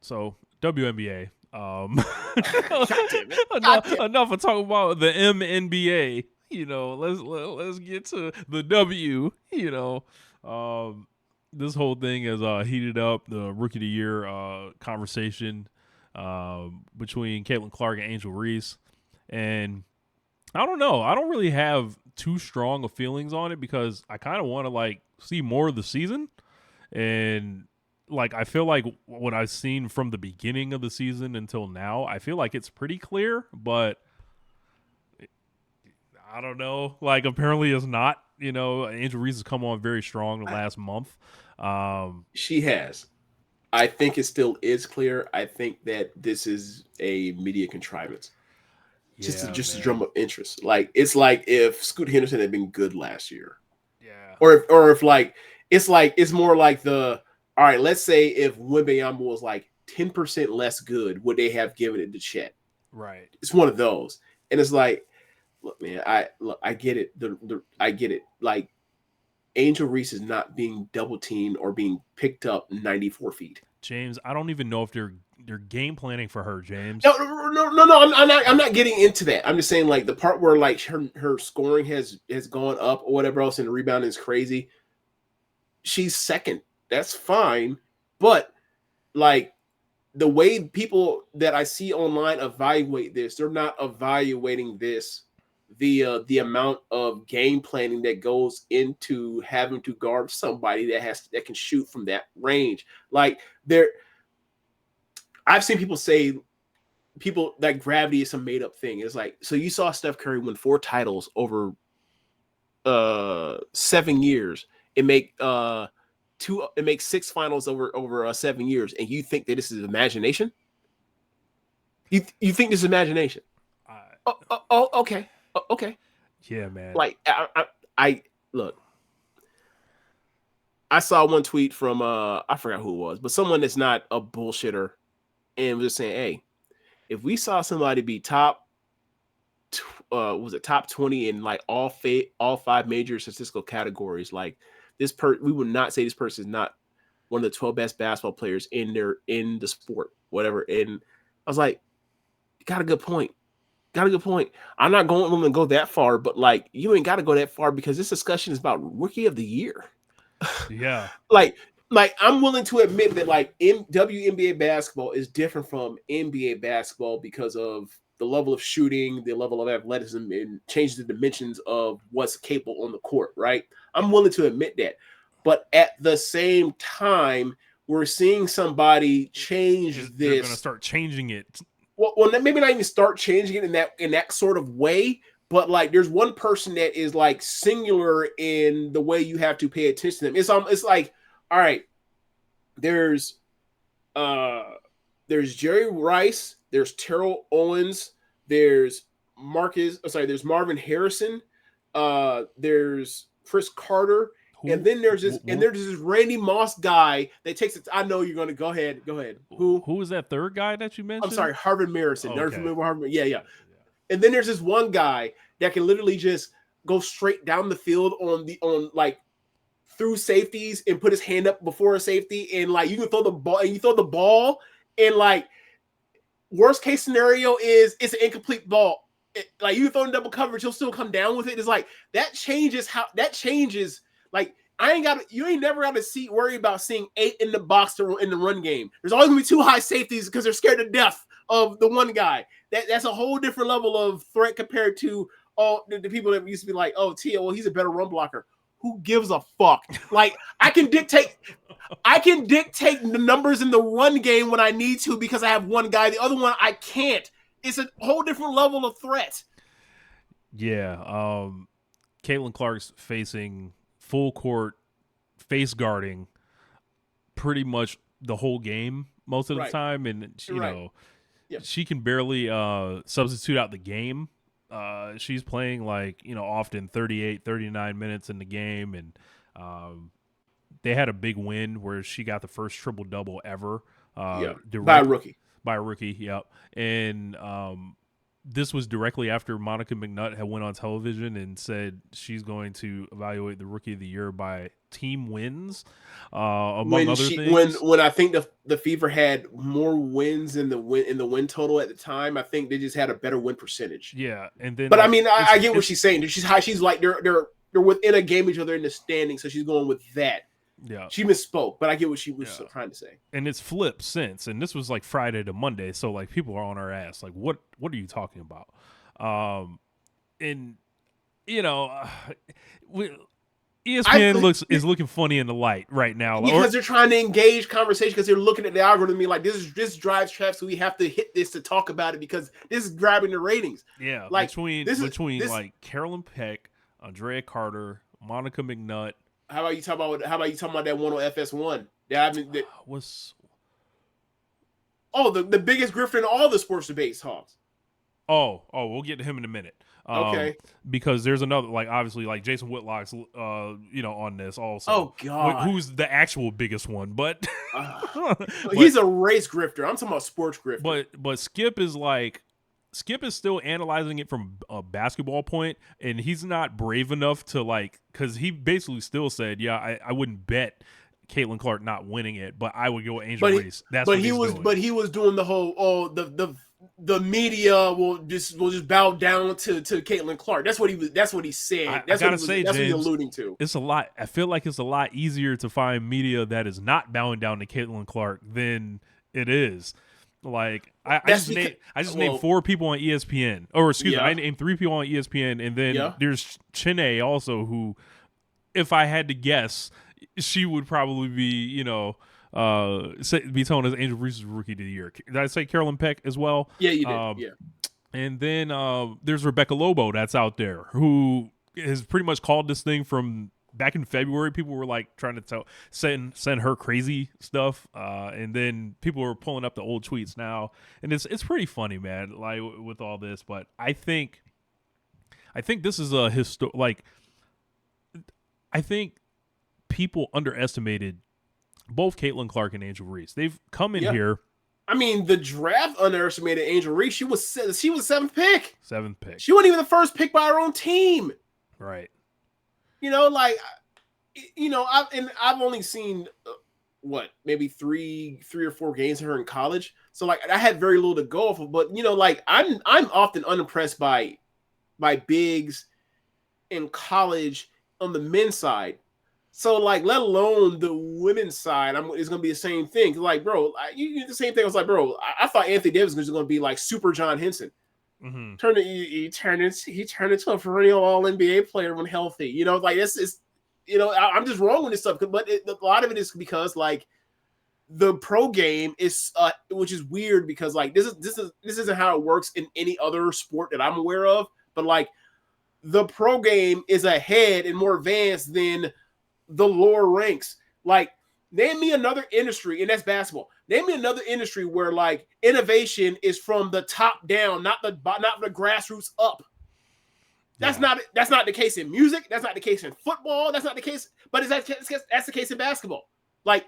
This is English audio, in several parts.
So WNBA. God damn it! God damn. Enough of talking about the MNBA. Let's get to the W. This whole thing has heated up the Rookie of the Year conversation between Caitlin Clark and Angel Reese, and I don't know. I don't really have too strong of feelings on it because I kind of want to like see more of the season, and like I feel like what I've seen from the beginning of the season until now, I feel like it's pretty clear, but I don't know. Like apparently it's not. Angel Reese has come on very strong the last month. She has. I think it still is clear. I think that this is a media contrivance, Yeah, just to drum man. up interest. Like it's like if Scoot Henderson had been good last year, Yeah. or if it's more like the all right. Let's say if Wembayama was like 10% less good, would they have given it to Chet? Right. It's one of those, and it's like, look, man, I get it. I get it. Like Angel Reese is not being double teamed or being picked up 94 feet. James, I don't even know if they're game planning for her, James. No. I'm not getting into that. I'm just saying like the part where like her scoring has gone up or whatever else, and the rebounding is crazy. She's second. That's fine, but like the way people that I see online evaluate this, they're not evaluating this via the amount of game planning that goes into having to guard somebody that can shoot from that range. Like there, I've seen people that gravity is some made up thing. It's like so you saw Steph Curry win 4 titles over 7 years and make it makes 6 finals over 7 years, and you think that this is imagination? You think this is imagination? I, Okay, okay. yeah, man. Like I look. I saw one tweet from I forgot who it was, but someone that's not a bullshitter and was just saying, hey, if we saw somebody be was it top 20 in like all 5 major statistical categories, like we would not say this person is not one of the 12 best basketball players in the sport, whatever. And I was like, got a good point. Got a good point. I'm not going to go that far, but like you ain't got to go that far because this discussion is about rookie of the year. Yeah. like I'm willing to admit that like WNBA basketball is different from NBA basketball because of the level of shooting, the level of athleticism, and change the dimensions of what's capable on the court, right? I'm willing to admit that. But at the same time, we're seeing somebody change They're gonna this. start changing it. Well, maybe not even start changing it in that sort of way, but like there's one person that is like singular in the way you have to pay attention to them. It's like, all right, there's uh there's Jerry Rice, there's Terrell Owens, there's there's Marvin Harrison, there's Chris Carter, and Who then there's this Randy Moss guy that takes it. I know you're gonna go ahead. Who? who was that third guy that you I'm mentioned? sorry, Harvard Marison. Never Okay. remember Harvard. Yeah, yeah. Yeah. And then there's this one guy that can literally just go straight down the field on like through safeties and put his hand up before a safety, and like you can throw the ball and you throw the ball, and like worst case scenario is it's an incomplete ball. Like you throw in double coverage, he'll still come down with it. It's like that changes. Like you ain't never got to worry about seeing 8 in the box in the run game. There's always gonna be 2 high safeties because they're scared to death of the one guy. That's a whole different level of threat compared to the people that used to be like, oh, Tia, well, he's a better run blocker. Who gives a fuck? Like I can dictate the numbers in the run game when I need to because I have one guy. The other one I can't. It's a whole different level of threat. Yeah. Caitlin Clark's facing full court face guarding pretty much the whole game most of the Right. time, and Right. Yep. she can barely substitute out the game. She's playing like often 38, 39 minutes in the game, and they had a big win where she got the first triple double ever. Yeah. By a Direct rookie. by a rookie. Yep, and this was directly after Monica McNutt had went on television and said she's going to evaluate the Rookie of the Year by team wins, among other things. When I think the Fever had more wins in the win total at the time, I think they just had a better win percentage. Yeah, and then but like, I mean, I get what she's saying. She's like they're within a game of each other in the standing, so she's going with that. Yeah, she misspoke, but I get what she was trying to say. And it's flipped since, and this was like Friday to Monday, so like people are on our ass. Like, what are you talking about? And you know, ESPN is looking funny in the light right now because they're trying to engage conversation because they're looking at the algorithm and be like, this drives traffic, so we have to hit this to talk about it because this is grabbing the ratings. Yeah, like between like Carolyn Peck, Andrea Carter, Monica McNutt. How about you talk about that one on FS1? The biggest grifter in all the sports debates, Hawks. We'll get to him in a minute. Okay. Because there's another, like, obviously, like Jason Whitlock's, on this also. Oh God. Who's the actual biggest one? But he's a race grifter. I'm talking about sports grifter. But Skip is still analyzing it from a basketball point, and he's not brave enough to because he basically still said, I wouldn't bet Caitlin Clark not winning it, but I would go with Angel Reese. He was doing the whole the media will just bow down to Caitlin Clark. That's what he said. That's what he's alluding to. It's a lot. I feel like it's a lot easier to find media that is not bowing down to Caitlin Clark than it is. Like I just named 4 people on ESPN. Or excuse me, I named 3 people on ESPN, and then there's Chiney also, who, if I had to guess, she would probably be, be told as Angel Reese's Rookie of the Year. Did I say Carolyn Peck as well? Yeah, you did. Yeah. And then there's Rebecca Lobo that's out there, who has pretty much called this thing from back in February. People were like trying to send her crazy stuff, and then people were pulling up the old tweets now, and it's pretty funny, man. Like with all this, but I think this is a I think people underestimated both Caitlin Clark and Angel Reese. They've come in here. I mean, the draft underestimated Angel Reese. She was 7th pick. 7th pick. She wasn't even the first pick by her own team. Right. I've only seen maybe three or 4 games of her in college. So like I had very little to go off of, but I'm often unimpressed by bigs in college on the men's side. So like, let alone the women's side, it's gonna be the same thing. Like, bro, you the same thing. I was like, bro, I thought Anthony Davis was gonna be like Super John Henson. Mm-hmm. He turned into a perennial All NBA player when healthy. I'm just wrong with this stuff. But a lot of it is because like the pro game is, which is weird because like this isn't how it works in any other sport that I'm aware of. But like the pro game is ahead and more advanced than the lower ranks. Like, name me another industry, and that's basketball. Name me another industry where like innovation is from the top down, not the grassroots up. That's not the case in music. That's not the case in football. That's not the case. But that's the case in basketball. Like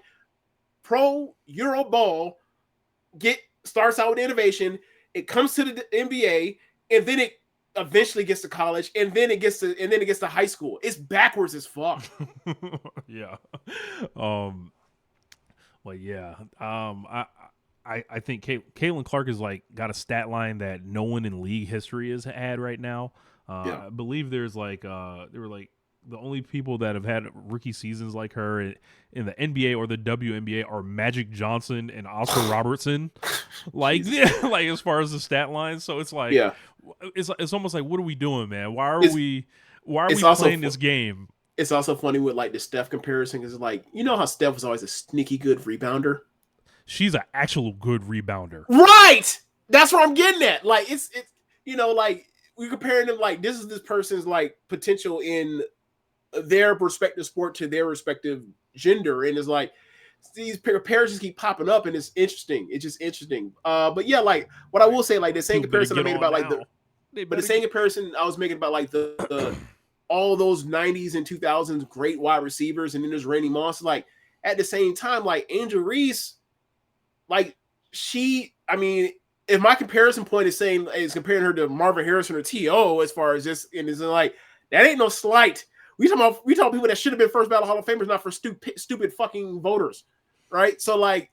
pro Euro ball starts out with innovation. It comes to the NBA, and then it eventually gets to college, and then it gets to high school. It's backwards as fuck. Yeah. Well, yeah. I think Caitlin Clark is like got a stat line that no one in league history has had right now. I believe there's like there were like the only people that have had rookie seasons like her in the NBA or the WNBA are Magic Johnson and Oscar Robertson. Like, like as far as the stat line, so it's like, it's almost like, what are we doing, man? Why are we playing this game? It's also funny with like the Steph comparison, because like, how Steph was always a sneaky good rebounder. She's an actual good rebounder, right? That's what I'm getting at. Like it's like we're comparing them like this is this person's like potential in their respective sport to their respective gender, and it's like these comparisons keep popping up, and it's interesting. It's just interesting. But yeah, like what I will say, like the same comparison I made about like the same comparison I was making about like the all those 90s and 2000s great wide receivers, and then there's Randy Moss. Like at the same time, like Angel Reese, like if my comparison point is comparing her to Marvin Harrison or T.O. as far as this, and it's like that ain't no slight. We talking people that should have been first ballot Hall of Famers, not for stupid fucking voters, right? So like,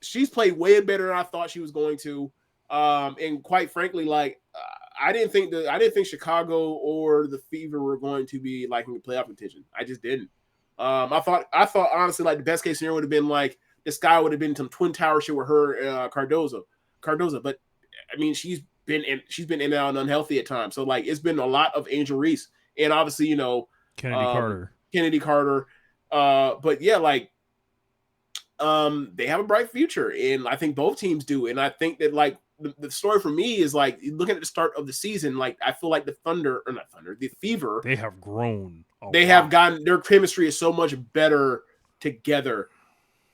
she's played way better than I thought she was going to, and quite frankly, like I didn't think Chicago or the Fever were going to be like in the playoff contention. I just didn't. I thought honestly like the best case scenario would have been like this guy would have been some twin tower shit with her Cardoza, but I mean she's been in and out and unhealthy at times. So like it's been a lot of Angel Reese and obviously Kennedy Carter. But yeah, like they have a bright future, and I think both teams do. And I think that like the story for me is like looking at the start of the season, like I feel like the Fever, they have grown. Have gotten their chemistry is so much better together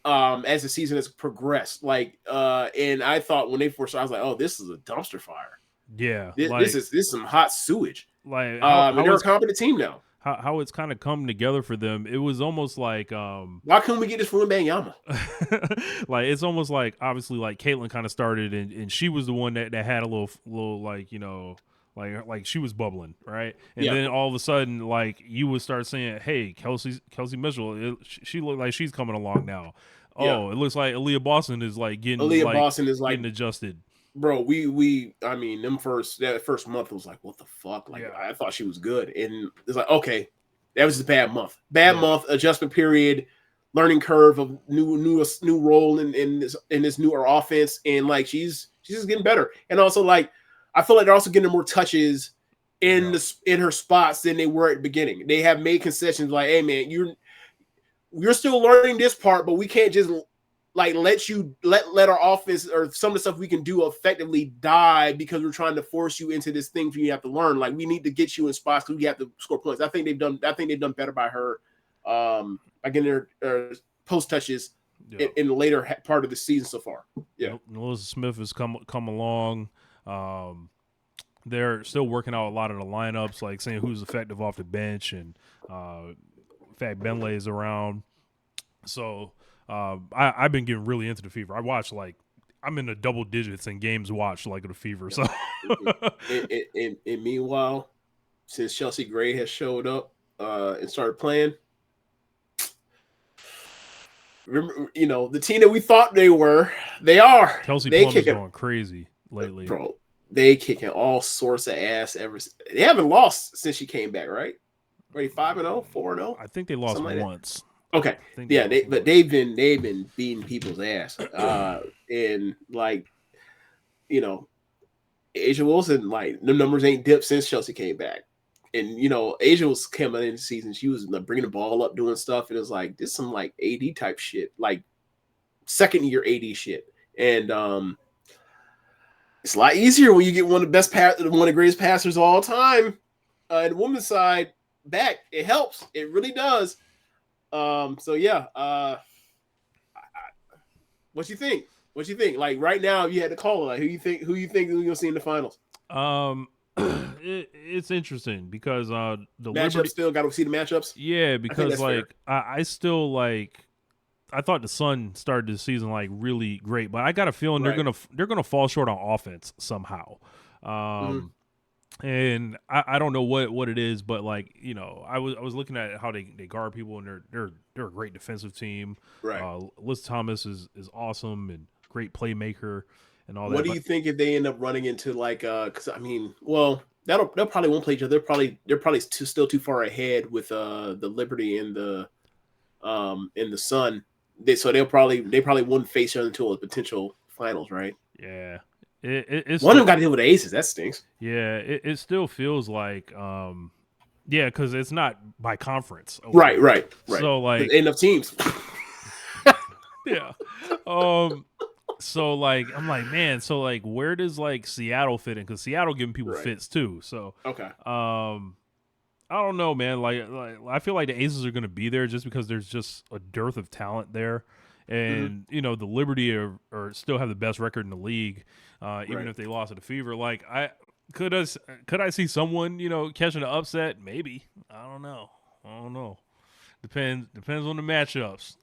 as the season has progressed. Like and I thought when they first started, I was like, oh, this is a dumpster fire. Yeah, this is some hot sewage. Like and they're a competent team now. How it's kind of come together for them. It was almost like why couldn't we get this from Banyama? Like it's almost like obviously like Caitlyn kind of started and she was the one that had a little like like she was bubbling, right? And then all of a sudden like you would start saying, hey, Kelsey Mitchell, she looked like she's coming along now. Oh, it looks like Aaliyah Boston is like getting getting adjusted. Bro, I mean, that first month was like, what the fuck? Like, I thought she was good, and it's like, okay, that was a bad month. Month, adjustment period, learning curve of new role in this newer offense, and like she's just getting better. And also, like, I feel like they're also getting more touches in her spots than they were at the beginning. They have made concessions like, hey man, you're still learning this part, but we can't just like let our offense or some of the stuff we can do effectively die because we're trying to force you into this thing you have to learn. Like we need to get you in spots because we have to score points. I think they've done better by her by getting their post touches in the later part of the season so far. Yeah. Melissa Smith has come along. They're still working out a lot of the lineups, like saying who's effective off the bench, and in fact Benley is around. So I've been getting really into the Fever. I watch I'm in the double digits in games watched like the Fever. So and meanwhile, since Chelsea Gray has showed up and started playing, remember, the team that we thought they are. Kelsey Plum is going crazy lately, bro. They kicking all sorts of ass ever. They haven't lost since she came back, right? Ready 5-0, 4-0. I think they lost once. Okay, yeah, they've been beating people's ass, and like, Asia Wilson, like the numbers ain't dipped since Chelsea came back, and Asia was coming in the season, she was like, bringing the ball up, doing stuff, and it was like this some like AD type shit, like second year AD shit, and it's a lot easier when you get one of the greatest passers of all time, and the women's side back, it helps, it really does. So yeah, what you think? Like right now, if you had to call it, like who you think we're gonna see in the finals? It's interesting because the matchups still got to see the matchups. Yeah, because I still like. I thought the Sun started the season like really great, but I got a feeling they're gonna fall short on offense somehow. And I don't know what it is, but like I was looking at how they guard people, and they're a great defensive team. Right. Liz Thomas is awesome and great playmaker and all that. What do you think if they end up running into like because I mean, well, they'll probably won't play each other. They're probably still too far ahead with the Liberty and the Sun. They probably wouldn't face each other until a potential finals, right? Yeah. It's one of them got to deal with the Aces. That stinks. Yeah, it still feels like, because it's not by conference. Right. So like enough teams. Yeah. So like I'm like, man. So like, where does like Seattle fit in? Because Seattle giving people fits too. So okay. I don't know, man. Like I feel like the Aces are going to be there just because there's just a dearth of talent there. And the Liberty are still have the best record in the league, even if they lost to the Fever. Like could I see someone catching an upset? Maybe. I don't know. Depends on the matchups.